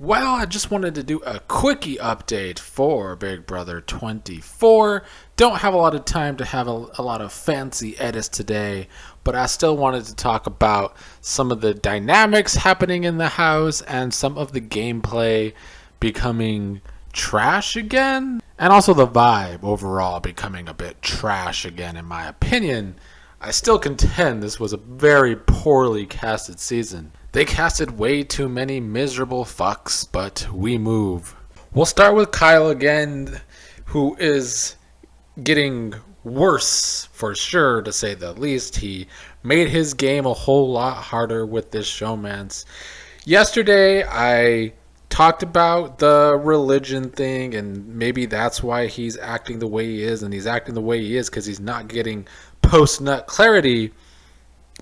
Well, I just wanted to do a quickie update for BB24. Don't have a lot of time to have a lot of fancy edits today, but I still wanted to talk about some of the dynamics happening in the house and some of the gameplay becoming trash again, and also the vibe overall becoming a bit trash again in my opinion. I still contend this was a very poorly casted season. They casted way too many miserable fucks, but we move. We'll start with Kyle again, who is getting worse for sure, to say the least. He made his game a whole lot harder with this showmance. Yesterday, I talked about the religion thing, and maybe that's why he's acting the way he is, and he's acting the way he is because he's not getting post-nut clarity.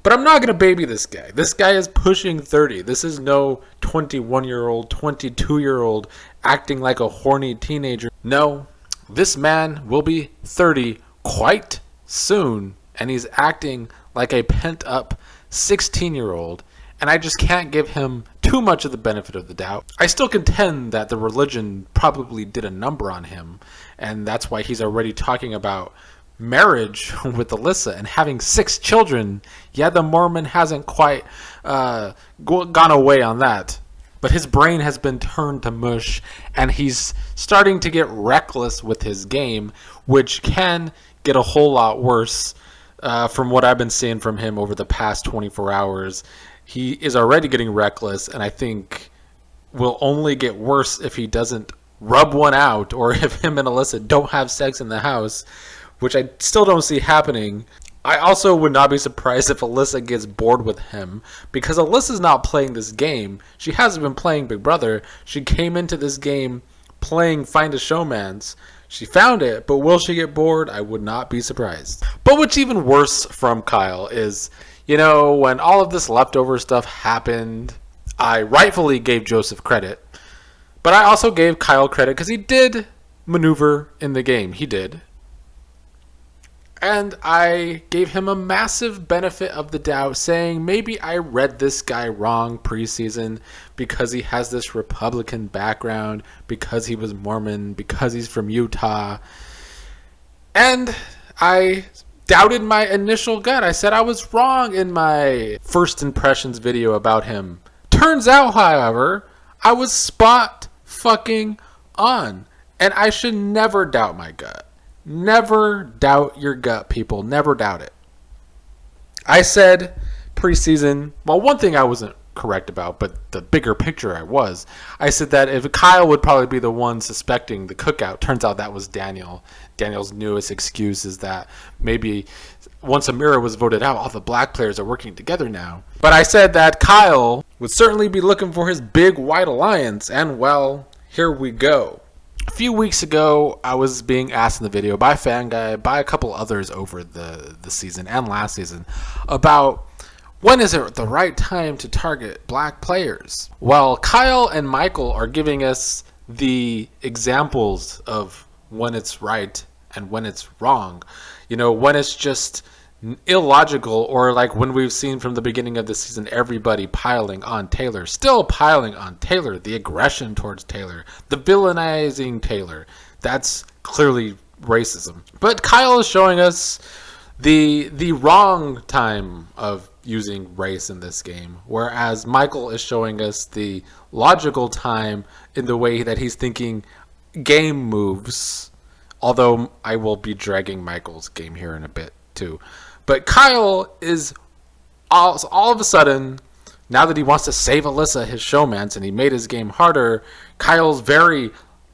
But I'm not going to baby this guy. This guy is pushing 30. This is no 21-year-old, 22-year-old acting like a horny teenager. No, this man will be 30 quite soon, and he's acting like a pent-up 16-year-old, and I just can't give him too much of the benefit of the doubt. I still contend that the religion probably did a number on him, and that's why he's already talking about marriage with Alyssa and having 6 children. Yeah, the Mormon hasn't quite gone away on that, but his brain has been turned to mush, and he's starting to get reckless with his game, which can get a whole lot worse from what I've been seeing from him over the past 24 hours. He is already getting reckless, and I think will only get worse if he doesn't rub one out, or if him and Alyssa don't have sex in the house, which I still don't see happening. I also would not be surprised if Alyssa gets bored with him, because Alyssa's not playing this game. She hasn't been playing Big Brother. She came into this game playing Find a Showmance. She found it, but will she get bored? I would not be surprised. But what's even worse from Kyle is, when all of this leftover stuff happened, I rightfully gave Joseph credit, but I also gave Kyle credit because he did maneuver in the game. He did. And I gave him a massive benefit of the doubt, saying maybe I read this guy wrong preseason because he has this Republican background, because he was Mormon, because he's from Utah. And I doubted my initial gut. I said I was wrong in my first impressions video about him. Turns out, however, I was spot fucking on. And I should never doubt my gut. Never doubt your gut, people. Never doubt it. I said preseason, well, one thing I wasn't correct about, but the bigger picture I said that if Kyle would probably be the one suspecting the cookout. Turns out that was Daniel. Daniel's newest excuse is that maybe once Amira was voted out, all the black players are working together now. But I said that Kyle would certainly be looking for his big white alliance, and well, here we go. A few weeks ago, I was being asked in the video by Fanguy, by a couple others over the season and last season, about when is it the right time to target black players? Well, Kyle and Michael are giving us the examples of when it's right and when it's wrong. When it's just illogical, or like when we've seen from the beginning of the season everybody piling on Taylor, still piling on Taylor, the aggression towards Taylor, the villainizing Taylor. That's clearly racism. But Kyle is showing us the wrong time of using race in this game, whereas Michael is showing us the logical time in the way that he's thinking game moves, although I will be dragging Michael's game here in a bit too. But Kyle is all of a sudden, now that he wants to save Alyssa, his showmance, and he made his game harder, Kyle's very,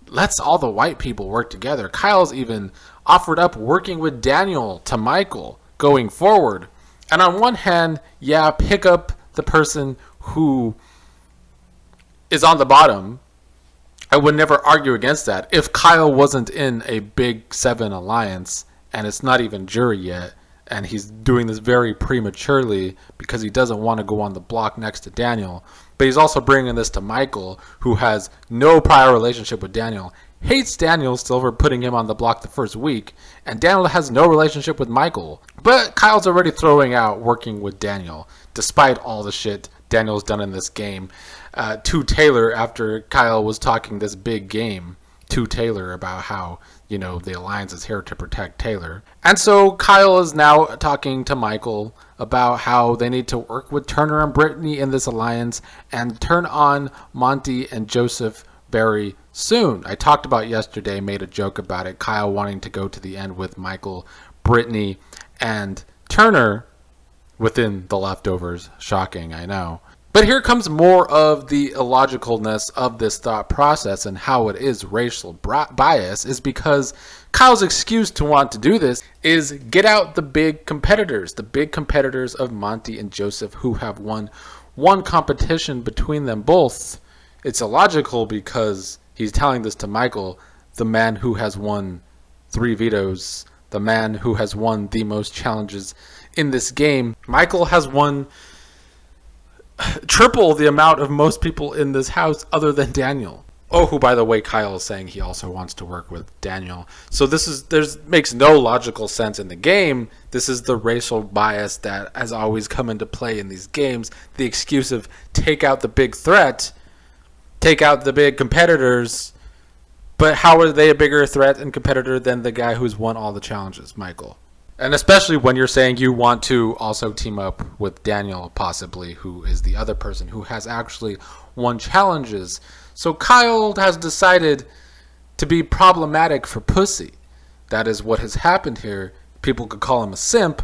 let's all the white people work together. Kyle's even offered up working with Daniel to Michael going forward. And on one hand, yeah, pick up the person who is on the bottom. I would never argue against that. If Kyle wasn't in a Big 7 alliance, and it's not even jury yet, and he's doing this very prematurely because he doesn't want to go on the block next to Daniel. But he's also bringing this to Michael, who has no prior relationship with Daniel, hates Daniel still for putting him on the block the first week, and Daniel has no relationship with Michael. But Kyle's already throwing out working with Daniel, despite all the shit Daniel's done in this game to Taylor after Kyle was talking this big game to Taylor about how, the Alliance is here to protect Taylor. And so Kyle is now talking to Michael about how they need to work with Turner and Brittany in this alliance and turn on Monty and Joseph very soon. I talked about yesterday, made a joke about it, Kyle wanting to go to the end with Michael, Brittany, and Turner within the leftovers. Shocking, I know. But here comes more of the illogicalness of this thought process and how it is racial bias, is because Kyle's excuse to want to do this is get out the big competitors of Monty and Joseph, who have won one competition between them both. It's illogical because he's telling this to Michael, the man who has won 3 vetoes, the man who has won the most challenges in this game. Michael has won triple the amount of most people in this house other than Daniel. Oh, who, by the way, Kyle is saying he also wants to work with Daniel. So makes no logical sense in the game. This is the racial bias that has always come into play in these games. The excuse of take out the big threat, take out the big competitors. But how are they a bigger threat and competitor than the guy who's won all the challenges, Michael? And especially when you're saying you want to also team up with Daniel, possibly, who is the other person who has actually won challenges. So Kyle has decided to be problematic for pussy. That is what has happened here. People could call him a simp,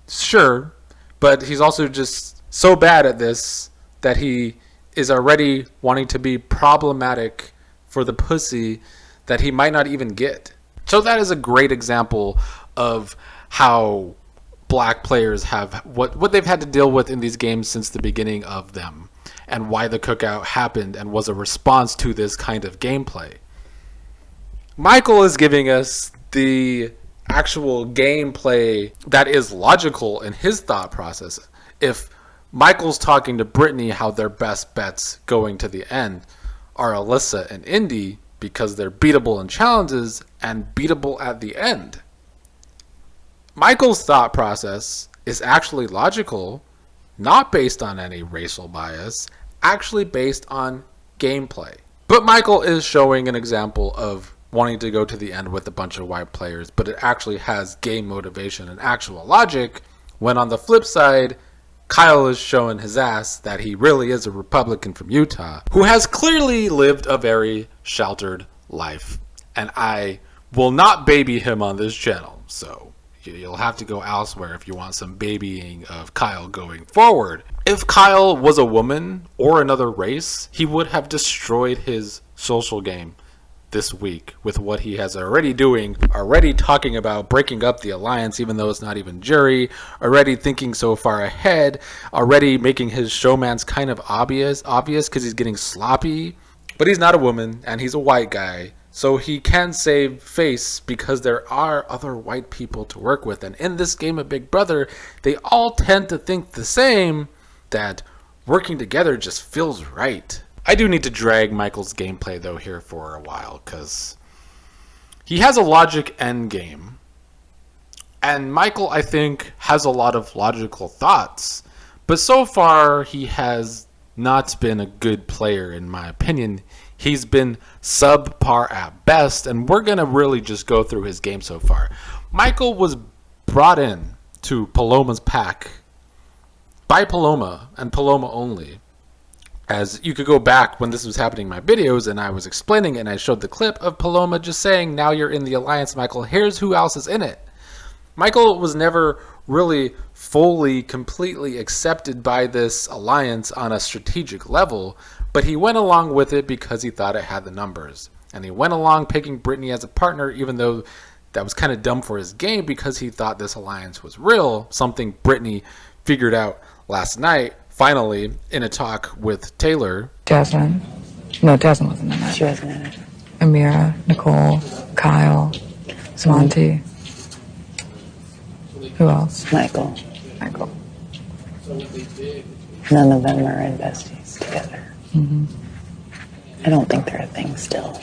sure, but he's also just so bad at this that he is already wanting to be problematic for the pussy that he might not even get. So that is a great example of how black players have what they've had to deal with in these games since the beginning of them, and why the cookout happened and was a response to this kind of gameplay. Michael is giving us the actual gameplay that is logical in his thought process. If Michael's talking to Brittany how their best bets going to the end are Alyssa and Indy because they're beatable in challenges and beatable at the end, Michael's thought process is actually logical, not based on any racial bias, actually based on gameplay. But Michael is showing an example of wanting to go to the end with a bunch of white players, but it actually has game motivation and actual logic, when on the flip side, Kyle is showing his ass that he really is a Republican from Utah who has clearly lived a very sheltered life. And I will not baby him on this channel, so you'll have to go elsewhere if you want some babying of Kyle going forward. If Kyle was a woman or another race, he would have destroyed his social game this week with what he has already doing, already talking about breaking up the alliance even though it's not even jury, already thinking so far ahead, already making his showmans kind of obvious because he's getting sloppy. But he's not a woman and he's a white guy, so he can save face because there are other white people to work with. And in this game of Big Brother, they all tend to think the same, that working together just feels right. I do need to drag Michael's gameplay, though, here for a while, because he has a logic endgame. And Michael, I think, has a lot of logical thoughts. But so far, he has not been a good player, in my opinion. He's been subpar at best, and we're going to really just go through his game so far. Michael was brought in to Paloma's pack by Paloma, and Paloma only. As you could go back when this was happening in my videos, and I was explaining it, and I showed the clip of Paloma just saying, now you're in the alliance, Michael, here's who else is in it. Michael was never really fully, completely accepted by this alliance on a strategic level, but he went along with it because he thought it had the numbers. And he went along picking Brittany as a partner, even though that was kind of dumb for his game because he thought this alliance was real, something Brittany figured out last night, finally, in a talk with Taylor. Jasmine. No, Jasmine wasn't in that. She wasn't in it. Amira, Nicole, Kyle, Monty. Who else? Michael. None of them are in besties together. Mm-hmm. I don't think they're a thing still.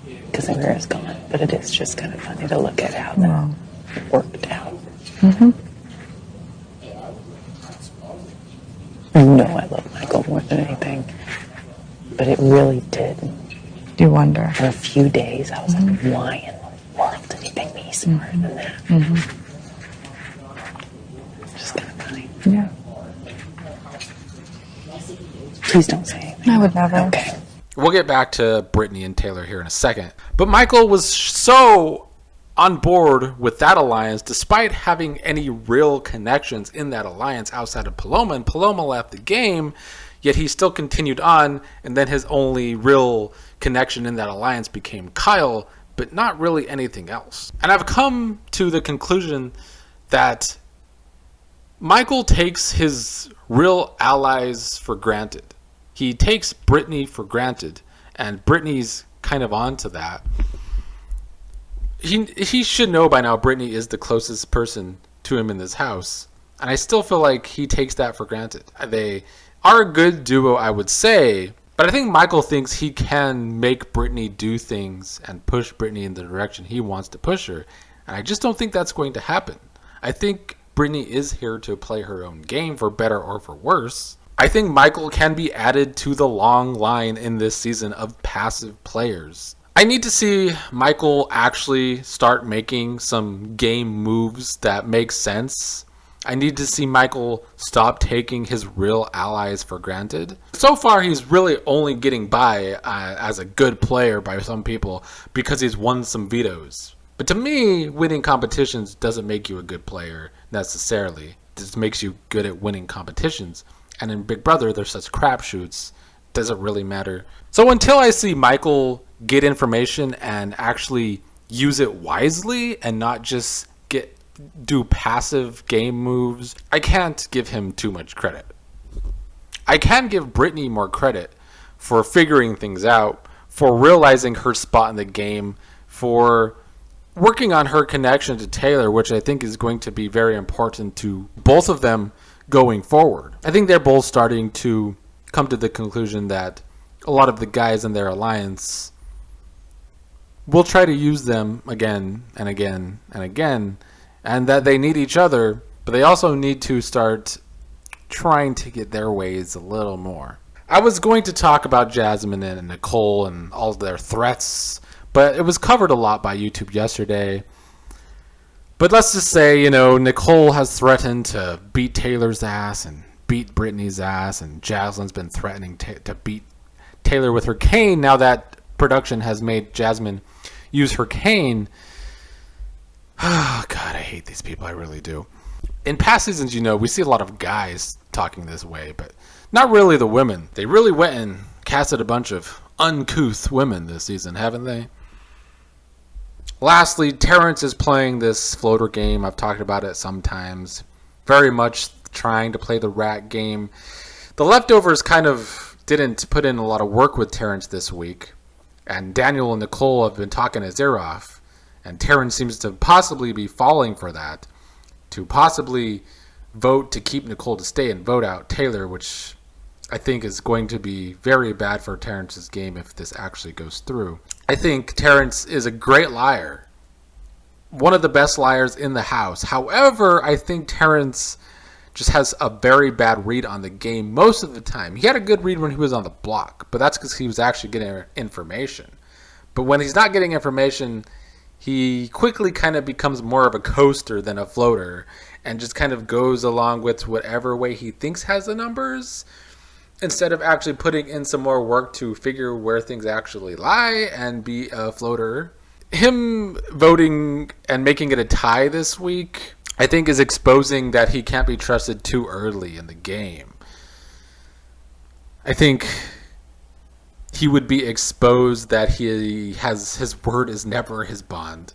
Because Amira's gone. But it is just kind of funny to look at how that worked out. Mm-hmm. You know I love Michael more than anything. But it really did. Do you wonder? For a few days, I was like, why in the world did he think me smarter than that? Just kind of funny. Yeah. Please don't say anything. I would never. Okay. We'll get back to Brittany and Taylor here in a second. But Michael was so on board with that alliance despite having any real connections in that alliance outside of Paloma, and Paloma left the game, yet he still continued on, and then his only real connection in that alliance became Kyle, but not really anything else. And I've come to the conclusion that Michael takes his real allies for granted. He takes Brittany for granted, and Brittany's kind of onto that. He should know by now Brittany is the closest person to him in this house, and I still feel like he takes that for granted. They are a good duo, I would say, but I think Michael thinks he can make Brittany do things and push Brittany in the direction he wants to push her, and I just don't think that's going to happen. I think Brittany is here to play her own game, for better or for worse. I think Michael can be added to the long line in this season of passive players. I need to see Michael actually start making some game moves that make sense. I need to see Michael stop taking his real allies for granted. So far, he's really only getting by as a good player by some people because he's won some vetoes. But to me, winning competitions doesn't make you a good player necessarily. It just makes you good at winning competitions. And in Big Brother, there's such crapshoots. Doesn't really matter. So until I see Michael get information and actually use it wisely and not just do passive game moves, I can't give him too much credit. I can give Brittany more credit for figuring things out, for realizing her spot in the game, for working on her connection to Taylor, which I think is going to be very important to both of them going forward. I think they're both starting to come to the conclusion that a lot of the guys in their alliance will try to use them again and again and again, and that they need each other, but they also need to start trying to get their ways a little more. I was going to talk about Jasmine and Nicole and all their threats, but it was covered a lot by YouTube yesterday. But let's just say, Nicole has threatened to beat Taylor's ass and beat Brittany's ass, and Jasmine's been threatening to beat Taylor with her cane now that production has made Jasmine use her cane. Oh, God, I hate these people. I really do. In past seasons, we see a lot of guys talking this way, but not really the women. They really went and casted a bunch of uncouth women this season, haven't they? Lastly, Terrence is playing this floater game. I've talked about it sometimes. Very much trying to play the rat game. The leftovers kind of didn't put in a lot of work with Terrence this week. And Daniel and Nicole have been talking his ear off. And Terrence seems to possibly be falling for that. To possibly vote to keep Nicole to stay and vote out Taylor, which I think is going to be very bad for Terrence's game if this actually goes through. I think Terrence is a great liar. One of the best liars in the house. However, I think Terrence just has a very bad read on the game most of the time. He had a good read when he was on the block, but that's because he was actually getting information. But when he's not getting information, he quickly kind of becomes more of a coaster than a floater and just kind of goes along with whatever way he thinks has the numbers, instead of actually putting in some more work to figure where things actually lie and be a floater. Him voting and making it a tie this week, I think, is exposing that he can't be trusted too early in the game. I think he would be exposed that his word is never his bond.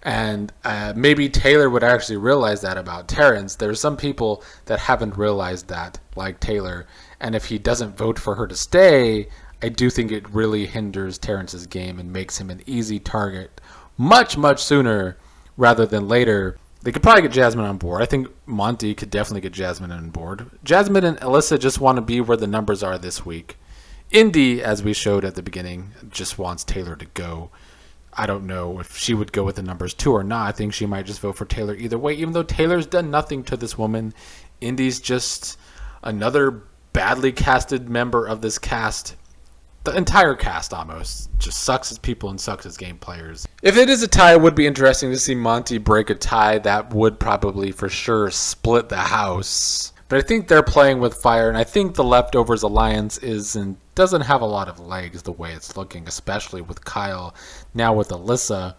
And maybe Taylor would actually realize that about Terrence. There's some people that haven't realized that, like Taylor. And if he doesn't vote for her to stay, I do think it really hinders Terrence's game and makes him an easy target much, much sooner rather than later. They could probably get Jasmine on board. I think Monty could definitely get Jasmine on board. Jasmine and Alyssa just want to be where the numbers are this week. Indy, as we showed at the beginning, just wants Taylor to go. I don't know if she would go with the numbers too or not. I think she might just vote for Taylor either way, even though Taylor's done nothing to this woman. Indy's just another badly casted member of this cast. The entire cast almost just sucks as people and sucks as game players. If it is a tie, it would be interesting to see Monty break a tie. That would probably for sure split the house. But I think they're playing with fire, and I think the Leftovers alliance doesn't have a lot of legs the way it's looking, especially with Kyle, now with Alyssa.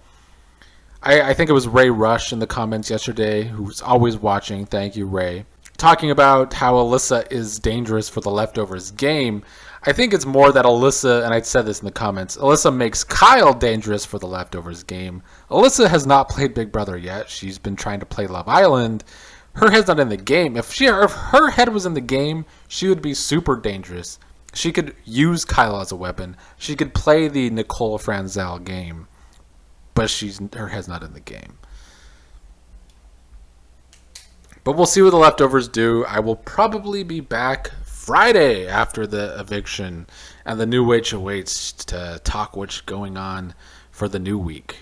I think it was Ray Rush in the comments yesterday, who's always watching. Thank you, Ray. Talking about how Alyssa is dangerous for the Leftovers game. I think it's more that Alyssa, and I said this in the comments, Alyssa makes Kyle dangerous for the Leftovers game. Alyssa has not played Big Brother yet. She's been trying to play Love Island. Her head's not in the game. If her head was in the game, she would be super dangerous. She could use Kyle as a weapon. She could play the Nicole Franzel game. But her head's not in the game. But we'll see what the Leftovers do. I will probably be back Friday after the eviction and the new HOH to talk what's going on for the new week.